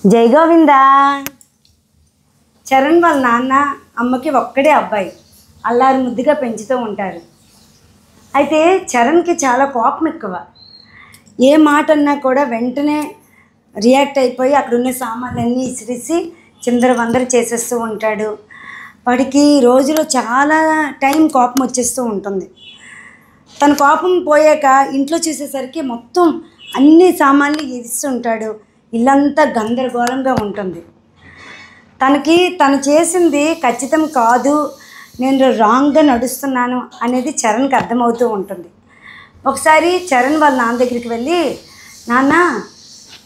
జై గోవిందా. చరణ్ వాళ్ళ నాన్న అమ్మకి ఒక్కడే అబ్బాయి, అల్లారు ముద్దుగా పెంచుతూ ఉంటారు. అయితే చరణ్కి చాలా కోపం ఎక్కువ. ఏ మాట అన్నా కూడా వెంటనే రియాక్ట్ అయిపోయి అక్కడున్న సామాన్లన్నీ ఇసిరిసి చిందరవందర చేసేస్తూ ఉంటాడు. వాడికి రోజులో చాలా టైం కోపం వచ్చేస్తూ ఉంటుంది. తన కోపం పోయాక ఇంట్లో చూసేసరికి మొత్తం అన్ని సామాన్లు ఇస్తుంటాడు. ఇల్లంతా గందరగోళంగా ఉంటుంది. తను చేసింది ఖచ్చితం కాదు, నేను రాంగ్గా నడుస్తున్నాను అనేది చరణ్కి అర్థమవుతూ ఉంటుంది. ఒకసారి చరణ్ వాళ్ళ నాన్న దగ్గరికి వెళ్ళి, నాన్న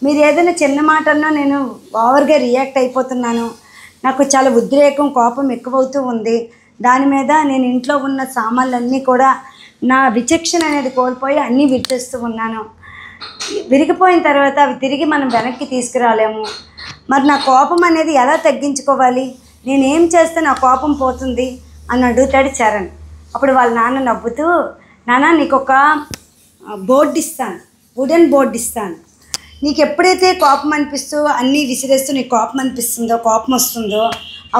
మీరు ఏదైనా చిన్న మాట అన్నా నేను ఓవర్గా రియాక్ట్ అయిపోతున్నాను, నాకు చాలా ఉద్రేకం కోపం ఎక్కువవుతూ ఉంది, దాని మీద నేను ఇంట్లో ఉన్న సామాన్లన్నీ కూడా నా విచక్షణ అనేది కోల్పోయి అన్నీ విడిచేస్తూ ఉన్నాను. విరిగిపోయిన తర్వాత అవి తిరిగి మనం వెనక్కి తీసుకురాలేము. మరి నా కోపం అనేది ఎలా తగ్గించుకోవాలి, నేనేం చేస్తే నా కోపం పోతుంది అని అడుగుతాడు చరణ్. అప్పుడు వాళ్ళ నాన్న నవ్వుతూ, నాన్న నీకు ఒక బోర్డు ఇస్తాను, వుడెన్ బోర్డు ఇస్తాను. నీకు ఎప్పుడైతే కోపం అనిపిస్తూ అన్నీ విసిరేస్తూ నీకు కోపం అనిపిస్తుందో, కోపం వస్తుందో,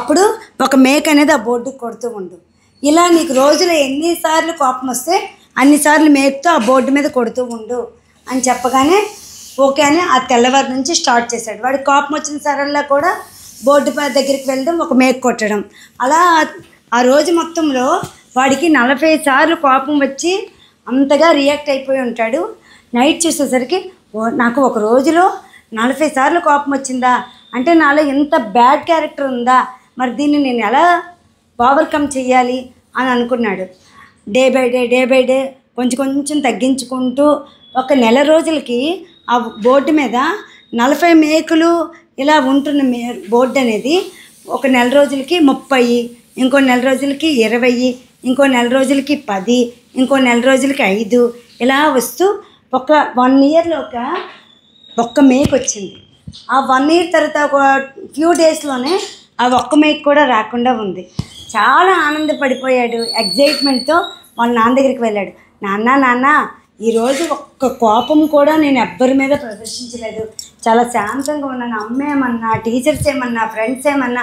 అప్పుడు ఒక మేక్ అనేది ఆ బోర్డుకి కొడుతూ ఉండు. ఇలా నీకు రోజులో ఎన్నిసార్లు కోపం వస్తే అన్నిసార్లు మేక్తో ఆ బోర్డు మీద కొడుతూ ఉండు అని చెప్పగానే ఓకే అని ఆ తెల్లవారి నుంచి స్టార్ట్ చేశాడు. వాడికి కోపం వచ్చిన సరల్లా కూడా బోర్డు దగ్గరికి వెళ్ళడం, ఒక మేక్ కొట్టడం. అలా ఆ రోజు మొత్తంలో వాడికి 40 సార్లు కోపం వచ్చి అంతగా రియాక్ట్ అయిపోయి ఉంటాడు. నైట్ చూసేసరికి నాకు ఒక రోజులో 40 సార్లు కోపం వచ్చిందా అంటే నాలో ఎంత బ్యాడ్ క్యారెక్టర్ ఉందా, మరి దీన్ని నేను ఎలా ఓవర్కమ్ చేయాలి అని అనుకున్నాడు. డే బై డే కొంచెం తగ్గించుకుంటూ ఒక నెల రోజులకి ఆ బోర్డు మీద 40 మేకులు ఇలా ఉంటున్న బోర్డు అనేది ఒక నెల రోజులకి 30, ఇంకో నెల రోజులకి 20, ఇంకో నెల రోజులకి 10, ఇంకో నెల రోజులకి 5 ఇలా వస్తూ ఒక 1 ఇయర్లో ఒక్క మేక్ వచ్చింది. ఆ 1 ఇయర్ తర్వాత ఒక ఫ్యూ డేస్లోనే ఆ ఒక్క మేక్ కూడా రాకుండా ఉంది. చాలా ఆనందపడిపోయాడు. ఎగ్జైట్మెంట్తో వాళ్ళ నాన్న దగ్గరికి వెళ్ళాడు. నాన్న ఈరోజు ఒక్క కోపం కూడా నేను ఎవ్వరి మీద ప్రదర్శించలేదు, చాలా శాంతంగా ఉన్నాను. అమ్మ ఏమన్నా, టీచర్స్ ఏమన్నా, ఫ్రెండ్స్ ఏమన్నా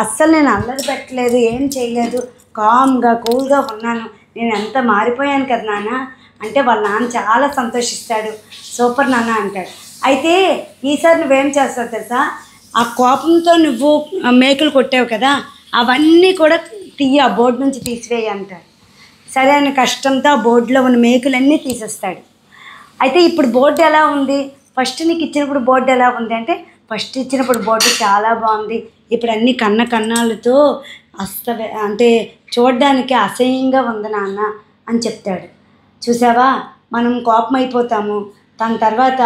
అస్సలు నేను అల్లరి పెట్టలేదు, ఏం చేయలేదు, కామ్గా కూల్గా ఉన్నాను. నేను ఎంత మారిపోయాను కదా నాన్న అంటే వాళ్ళ నాన్న చాలా సంతోషిస్తాడు. సూపర్ నాన్న అంటాడు. అయితే ఈసారి నువ్వేం చేస్తావు తెలుసా, ఆ కోపంతో నువ్వు మేకులు కొట్టావు కదా, అవన్నీ కూడా ఆ బోర్డు నుంచి తీసివేయి అంటాడు. సరే అని కష్టంతో ఆ బోర్డులో ఉన్న మేకులన్నీ తీసేస్తాడు. అయితే ఇప్పుడు బోర్డు ఎలా ఉంది, ఫస్ట్ నీకు ఇచ్చినప్పుడు బోర్డు ఎలా ఉంది అంటే, ఫస్ట్ ఇచ్చినప్పుడు బోర్డు చాలా బాగుంది, ఇప్పుడు అన్ని కన్నాలతో అంటే చూడడానికి అసహ్యంగా ఉంది నాన్న అని చెప్తాడు. చూసావా, మనం కోపం అయిపోతాము, దాని తర్వాత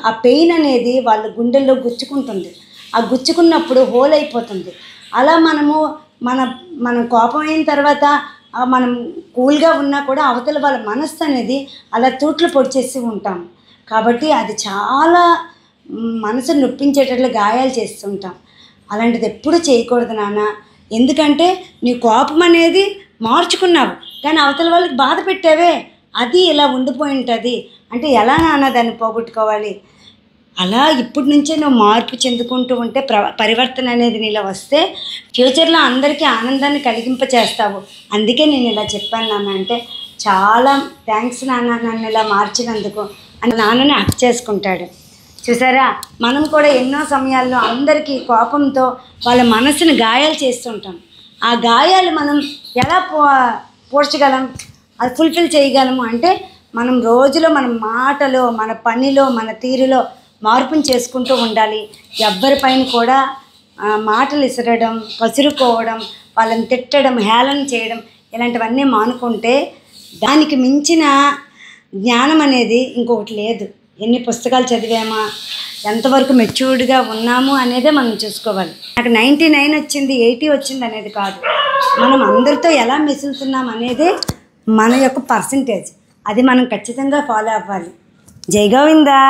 ఆ పెయిన్ అనేది వాళ్ళ గుండెల్లో గుచ్చుకుంటుంది. ఆ గుచ్చుకున్నప్పుడు హోల్ అయిపోతుంది. అలా మన కోపం అయిన తర్వాత మనం కూల్గా ఉన్నా కూడా అవతల వాళ్ళ మనస్సు అనేది అలా తూట్లు పొడిచేసి ఉంటాం. కాబట్టి అది చాలా మనసును నొప్పించేటట్లు గాయాలు చేస్తుంటాం. అలాంటిది ఎప్పుడు చేయకూడదు నాన్న. ఎందుకంటే నీ కోపం అనేది మార్చుకున్నావు, కానీ అవతల వాళ్ళకి బాధ పెట్టావే, అది ఇలా ఉండిపోయి ఉంటుంది అంటే ఎలా నాన్న దాన్ని పోగొట్టుకోవాలి. అలా ఇప్పటి నుంచే నువ్వు మార్పు చెందుకుంటూ ఉంటే పరివర్తన అనేది నీలో వస్తే ఫ్యూచర్లో అందరికీ ఆనందాన్ని కలిగింపచేస్తావు. అందుకే నేను ఇలా చెప్పాను నాన్న అంటే, చాలా థ్యాంక్స్ నాన్న నన్ను ఇలా మార్చినందుకు అని నాన్నని హక్ చేసుకుంటాడు. చూసారా, మనం కూడా ఎన్నో సమయాల్లో అందరికీ కోపంతో వాళ్ళ మనసుని గాయాలు చేస్తుంటాం. ఆ గాయాలు మనం ఎలా పూడ్చగలం, అది ఫుల్ఫిల్ చేయగలము అంటే మనం రోజులో మన మాటలో, మన పనిలో, మన తీరులో మార్పుని చేసుకుంటూ ఉండాలి. ఎవ్వరిపైన కూడా మాటలు ఇసరడం, కసురుకోవడం, వాళ్ళని తిట్టడం, హేళన చేయడం ఇలాంటివన్నీ మానుకుంటే దానికి మించిన జ్ఞానం అనేది ఇంకొకటి లేదు. ఎన్ని పుస్తకాలు చదివామా, ఎంతవరకు మెచ్యూర్డ్గా ఉన్నాము అనేదే మనం చూసుకోవాలి. నాకు 99 వచ్చింది, 80 వచ్చింది అనేది కాదు, మనం అందరితో ఎలా మెసులుతున్నాం అనేదే మన యొక్క పర్సంటేజ్. అది మనం ఖచ్చితంగా ఫాలో అవ్వాలి. జై గోవిందా.